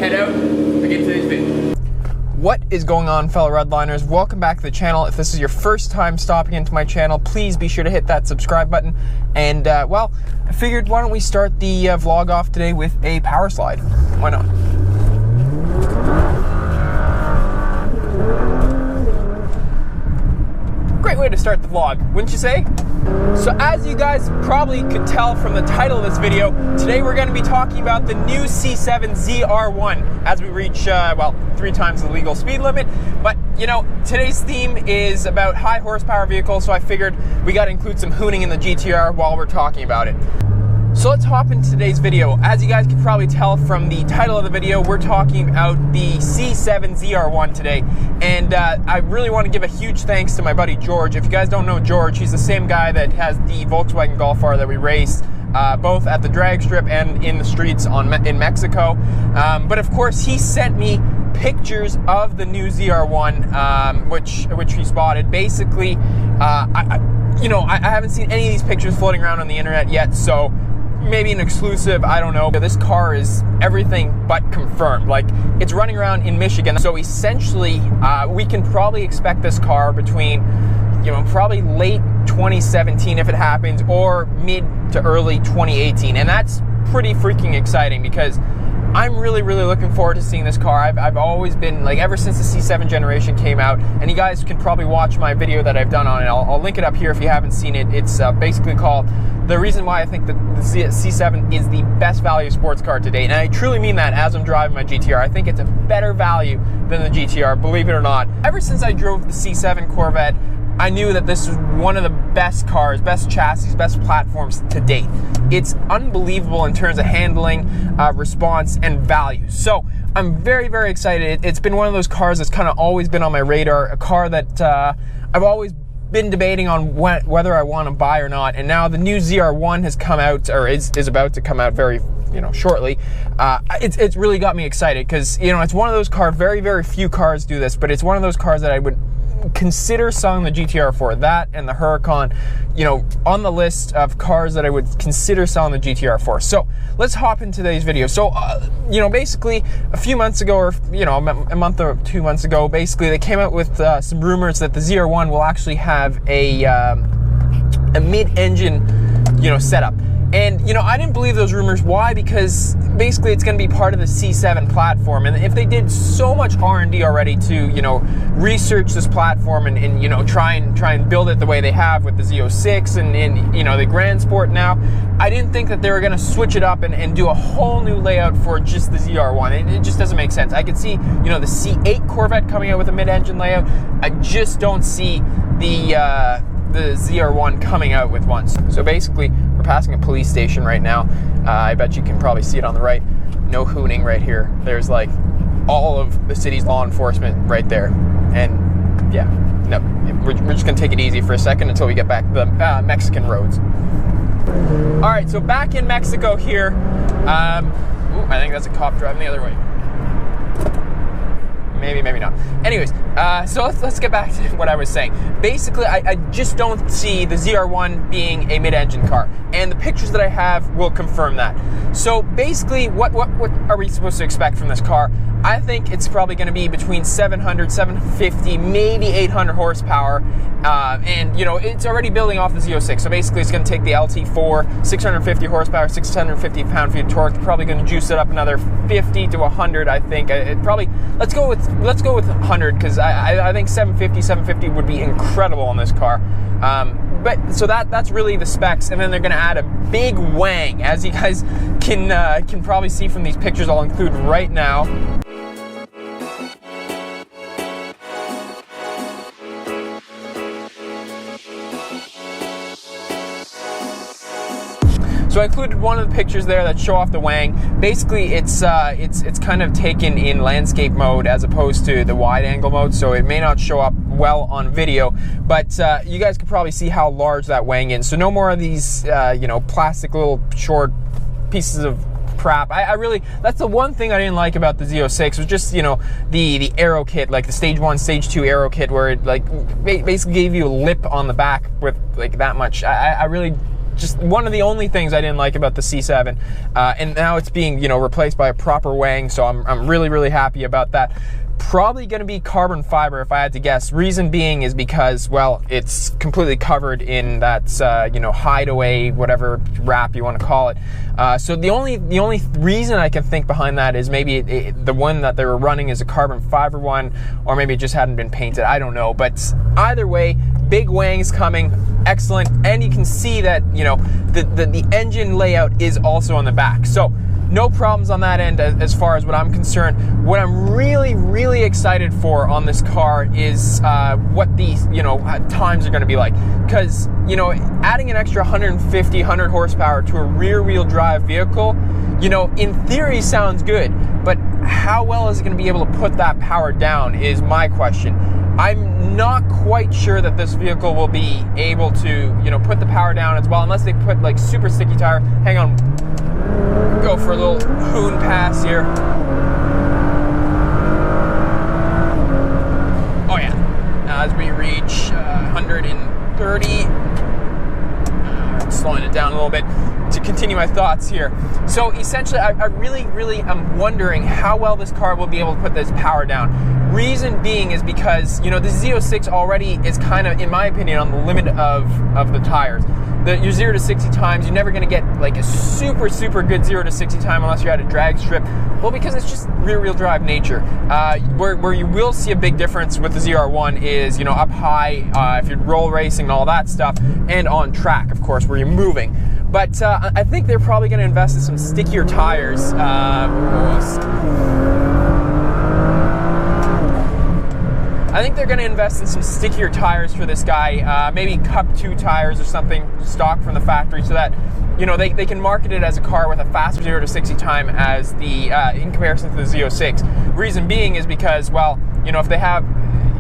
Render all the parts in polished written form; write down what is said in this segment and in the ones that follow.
head out, begin today's video. What is going on, fellow redliners? Welcome back to the channel. If this is your first time stopping into my channel, please be sure to hit that subscribe button. And well, I figured why don't we start the vlog off today with a power slide? Why not? Great way to start the vlog, wouldn't you say? So as you guys probably could tell from the title of this video, today we're going to be talking about the new C7 ZR1 as we reach, well, 3 times the legal speed limit. But, you know, today's theme is about high horsepower vehicles, so I figured we got to include some hooning in the GTR while we're talking about it. So let's hop into today's video. As you guys can probably tell from the title of the video, we're talking about the C7 ZR1 today. And I really want to give a huge thanks to my buddy George. If you guys don't know George, he's the same guy that has the Volkswagen Golf R that we raced both at the drag strip and in the streets in Mexico. But of course, he sent me pictures of the new ZR1, which he spotted. Basically, I haven't seen any of these pictures floating around on the internet yet, so maybe an exclusive, I don't know. This car is everything but confirmed. Like, it's running around in Michigan, so essentially we can probably expect this car between, you know, probably late 2017 if it happens, or mid to early 2018, and that's pretty freaking exciting because I'm really looking forward to seeing this car. I've always been, like, ever since the C7 generation came out, and you guys can probably watch my video that I've done on it. I'll link it up here if you haven't seen it. It's basically called The Reason Why I Think that the C7 is the best value sports car to date. And I truly mean that as I'm driving my GTR. I think it's a better value than the GTR, believe it or not. Ever since I drove the C7 Corvette, I knew that this was one of the best cars, best chassis, best platforms to date. It's unbelievable in terms of handling, response, and value. So I'm very excited. It's been one of those cars that's kind of always been on my radar, a car that I've always been debating on whether I want to buy or not. And now the new ZR1 has come out, or is about to come out very, shortly. It's really got me excited because, it's one of those cars, very few cars do this, but it's one of those cars that I would consider selling the GTR for. That and the Huracan, on the list of cars that I would consider selling the GTR for. So let's hop into today's video. So, basically a few months ago, or, a month or 2 months ago, basically they came out with some rumors that the ZR1 will actually have a mid-engine, setup. And, I didn't believe those rumors. Why? Because basically it's going to be part of the C7 platform. And if they did so much R&D already to, research this platform and try and build it the way they have with the Z06 and the Grand Sport now, I didn't think that they were going to switch it up and do a whole new layout for just the ZR1. It just doesn't make sense. I could see, the C8 Corvette coming out with a mid-engine layout. I just don't see the ZR1 coming out with one. So basically, we're passing a police station right now. I bet you can probably see it on the right. No hooning right here. There's like all of the city's law enforcement right there. And yeah, no, we're just gonna take it easy for a second until we get back to the Mexican roads. All right, so back in Mexico here. I think that's a cop driving the other way. Maybe not. Anyways, so let's get back to what I was saying. Basically, I just don't see the ZR1 being a mid-engine car, and the pictures that I have will confirm that. So basically, what are we supposed to expect from this car? I think it's probably going to be between 700, 750, maybe 800 horsepower, and it's already building off the Z06. So basically, it's going to take the LT4, 650 horsepower, 650 pound-feet of torque. Probably going to juice it up another 50 to 100. I think let's go with 100 because I think 750 would be incredible on this car. But so that's really the specs, and then they're going to add a big wang, as you guys can probably see from these pictures I'll include right now. So I included one of the pictures there that show off the wang. Basically, it's kind of taken in landscape mode as opposed to the wide angle mode, so it may not show up well on video, but you guys can probably see how large that wang is. So no more of these, plastic little short pieces of crap. I really, that's the one thing I didn't like about the Z06 was just, the aero kit, like the stage 1, stage 2 aero kit, where it like basically gave you a lip on the back with like that much. I really just one of the only things I didn't like about the C7. And now it's being, you know, replaced by a proper wang, so I'm really, really happy about that. Probably going to be carbon fiber if I had to guess. Reason being is because, well, it's completely covered in that, you know, hideaway, whatever wrap you want to call it. So the only reason I can think behind that is maybe the one that they were running is a carbon fiber one, or maybe it just hadn't been painted. I don't know. But either way, big wangs coming, excellent. And you can see that, you know, the engine layout is also on the back. So no problems on that end as far as what I'm concerned. What I'm really, really excited for on this car is what these, you know, times are going to be like. Because, you know, adding an extra 100 horsepower to a rear-wheel drive vehicle, you know, in theory sounds good. But how well is it going to be able to put that power down is my question. I'm not quite sure that this vehicle will be able to, you know, put the power down as well, unless they put like super sticky tire. Hang on. Go for a little hoon pass here. Oh yeah. Now as we reach 130, slowing it down a little bit to continue my thoughts here. So essentially, I really am wondering how well this car will be able to put this power down. Reason being is because, you know, the Z06 already is kind of, in my opinion, on the limit of the tires. Your 0 to 60 times, you're never going to get like a super good 0 to 60 time unless you're at a drag strip. Well, because it's just rear-wheel drive nature. Where you will see a big difference with the ZR1 is, you know, up high, if you're roll racing and all that stuff, and on track, of course, where you're moving. But I think they're probably going to invest in some stickier tires. I think they're going to invest in some stickier tires for this guy, maybe Cup 2 tires or something stock from the factory, so that, you know, they can market it as a car with a faster 0 to 60 time as the in comparison to the Z06. Reason being is because, well, you know, if they have,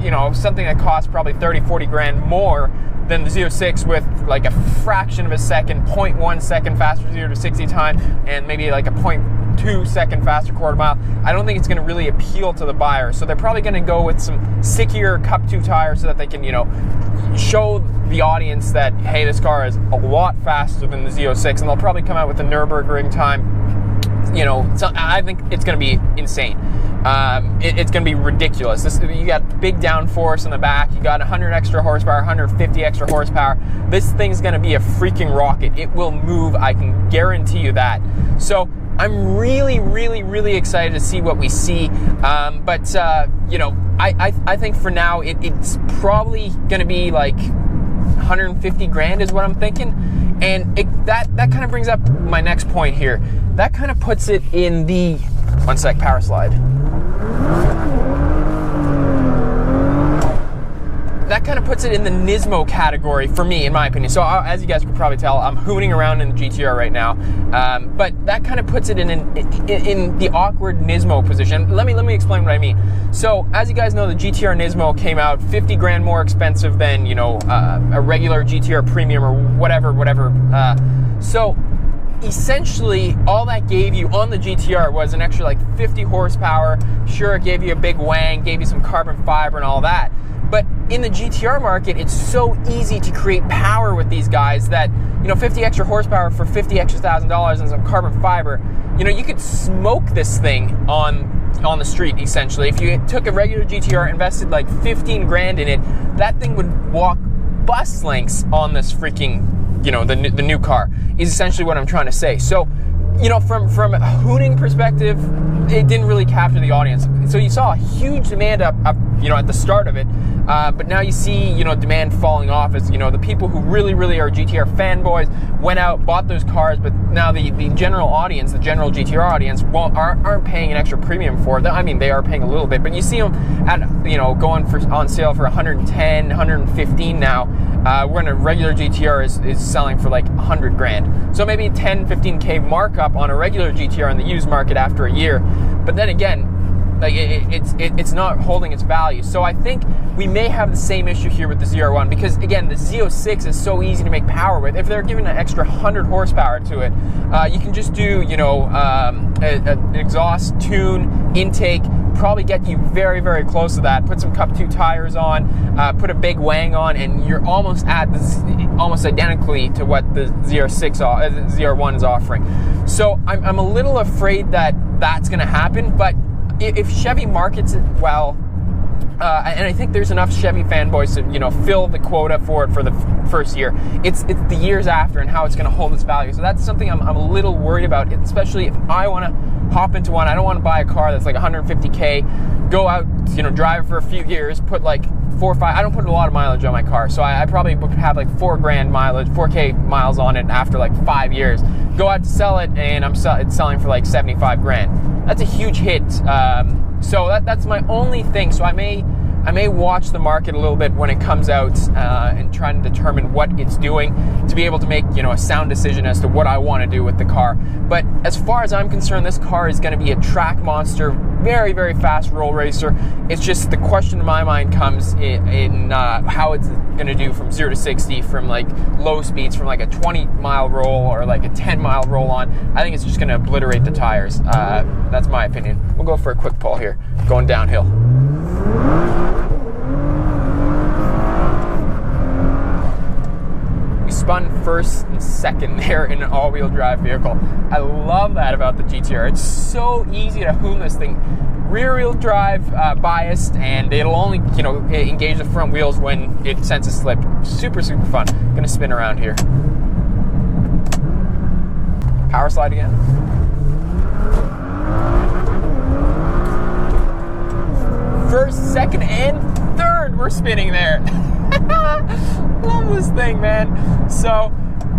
you know, something that costs probably 30-40 grand more than the Z06 with like a fraction of a second, 0.1 second faster 0 to 60 time, and maybe like a 0.2 second faster quarter mile, I don't think it's going to really appeal to the buyer. So they're probably going to go with some stickier Cup 2 tires so that they can, you know, show the audience that, hey, this car is a lot faster than the Z06, and they'll probably come out with a Nürburgring time. You know, so I think it's going to be insane. It's going to be ridiculous. You got big downforce in the back. You got 100 extra horsepower, 150 extra horsepower. This thing's going to be a freaking rocket. It will move. I can guarantee you that. So I'm really excited to see what we see. But you know, I think for now it's probably going to be like 150 grand is what I'm thinking. And that kind of brings up my next point here. That kind of puts it in the, one sec, power slide. That kind of puts it in the Nismo category for me, in my opinion. So as you guys can probably tell, I'm hooning around in the GTR right now. But that kind of puts it in the awkward Nismo position. Let me explain what I mean. So as you guys know, the GTR Nismo came out 50 grand more expensive than, you know, a regular GTR Premium or whatever. So essentially, all that gave you on the GTR was an extra like 50 horsepower. Sure, it gave you a big wang, gave you some carbon fiber and all that. But in the GTR market, it's so easy to create power with these guys that, you know, 50 extra horsepower for $50 extra $1,000 and some carbon fiber, you know, you could smoke this thing on the street, essentially. If you took a regular GTR, invested like 15 grand in it, that thing would walk bus lengths on this freaking, you know, the new car, is essentially what I'm trying to say. So, you know, from a hooning perspective, it didn't really capture the audience. So you saw a huge demand up you know, at the start of it, but now you see, you know, demand falling off as, you know, the people who really are GTR fanboys went out, bought those cars, but now the general audience, the general GTR audience, aren't paying an extra premium for it. I mean, they are paying a little bit, but you see them at, you know, going on sale for 110, 115 now, when a regular GTR is selling for like 100 grand. So maybe 10, 15K markup on a regular GTR in the used market after a year. But then again, like it's not holding its value. So I think we may have the same issue here with the ZR1, because again, the Z06 is so easy to make power with. If they're giving an extra 100 horsepower to it, you can just do, you know, an exhaust, tune, intake, probably get you very, very close to that. Put some Cup 2 tires on, put a big wang on, and you're almost almost identically to what the ZR1 is offering. So I'm a little afraid that that's going to happen, but if Chevy markets it well, and I think there's enough Chevy fanboys to, you know, fill the quota for it for the first year. It's the years after and how it's going to hold its value. So that's something I'm a little worried about, especially if I want to hop into one. I don't want to buy a car that's like 150K, go out, you know, drive it for a few years, put like 4 or 5. I don't put a lot of mileage on my car, so I probably would have like 4K miles on it after like 5 years. Go out to sell it, and it's selling for like 75 grand. That's a huge hit. So that's my only thing. So I may watch the market a little bit when it comes out and try to determine what it's doing to be able to make, you know, a sound decision as to what I want to do with the car. But as far as I'm concerned, this car is going to be a track monster, very, very fast roll racer. It's just the question in my mind comes in how it's going to do from 0 to 60, from like low speeds, from like a 20-mile roll or like a 10-mile roll on. I think it's just going to obliterate the tires. That's my opinion. We'll go for a quick pull here, going downhill. We spun first and second there in an all-wheel drive vehicle. I love that about the GTR. It's so easy to hoon this thing. Rear-wheel drive biased, and it'll only, you know, engage the front wheels when it senses slip. Super, super fun. Gonna spin around here. Power slide again. First, second, and third, we're spinning there. Love this thing, man. So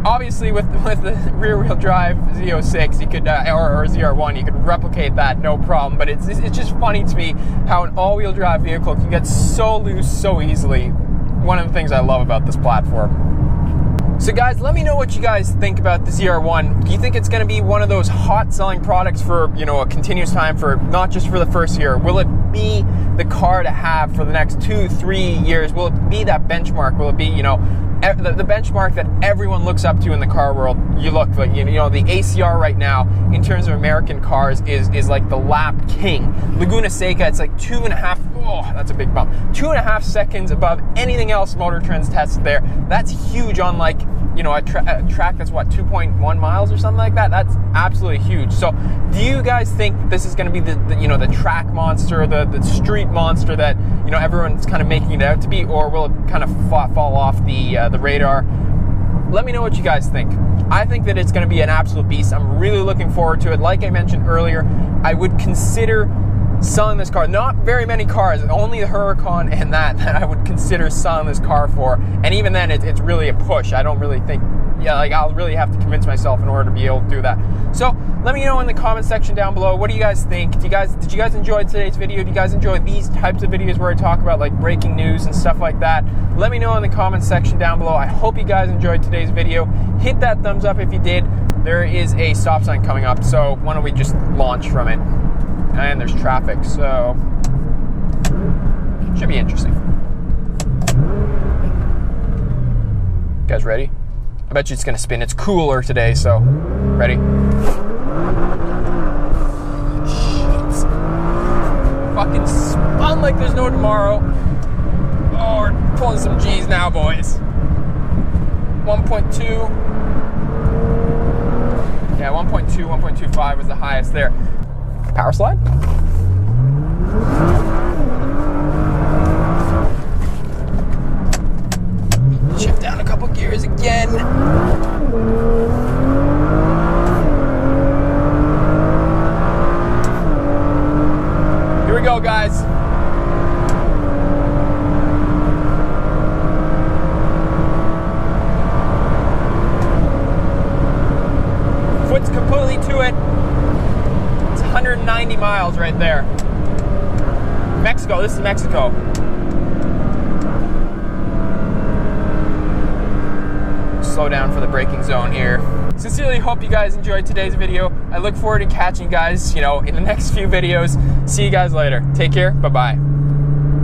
obviously with the rear-wheel drive Z06, you could or ZR1, you could replicate that no problem. But it's just funny to me how an all-wheel drive vehicle can get so loose so easily. One of the things I love about this platform. So guys, let me know what you guys think about the ZR1. Do you think it's going to be one of those hot selling products for, you know, a continuous time, for not just for the first year? Will it be the car to have for the next 2-3 years? Will it be that benchmark? Will it be, you know, the benchmark that everyone looks up to in the car world? You look like, you know, the ACR right now in terms of American cars is like the lap king. Laguna Seca, it's like 2.5. Oh, that's a big bump. 2.5 seconds above anything else Motor Trend's tested there. That's huge on, like, you know, a track that's what, 2.1 miles or something like that. That's absolutely huge. So do you guys think this is going to be the you know, the track monster, the street monster that, you know, everyone's kind of making it out to be, or will it kind of fall off the radar? Let me know what you guys think. I think that it's going to be an absolute beast. I'm really looking forward to it. Like I mentioned earlier, I would consider selling this car. Not very many cars, only the Huracan and that I would consider selling this car for, and even then it's really a push. I don't really think, yeah, like I'll really have to convince myself in order to be able to do that. So let me know in the comment section down below, what do you guys think? Did you guys enjoy today's video? Do you guys enjoy these types of videos where I talk about like breaking news and stuff like that? Let me know in the comment section down below. I hope you guys enjoyed today's video. Hit that thumbs up if you did. There is a stop sign coming up, so why don't we just launch from it? And there's traffic, so should be interesting. You guys ready? I bet you it's gonna spin. It's cooler today, so ready? Shit. Fucking spun like there's no tomorrow. Oh, we're pulling some G's now, boys. 1.2. Yeah, 1.2, 1.25 was the highest there. Power slide. Shift down a couple gears again. Here we go, guys. Foot's completely to it. 190 miles right there. Mexico, this is Mexico. Slow down for the braking zone here. Sincerely hope you guys enjoyed today's video. I look forward to catching you guys, you know, in the next few videos. See you guys later. Take care. Bye-bye.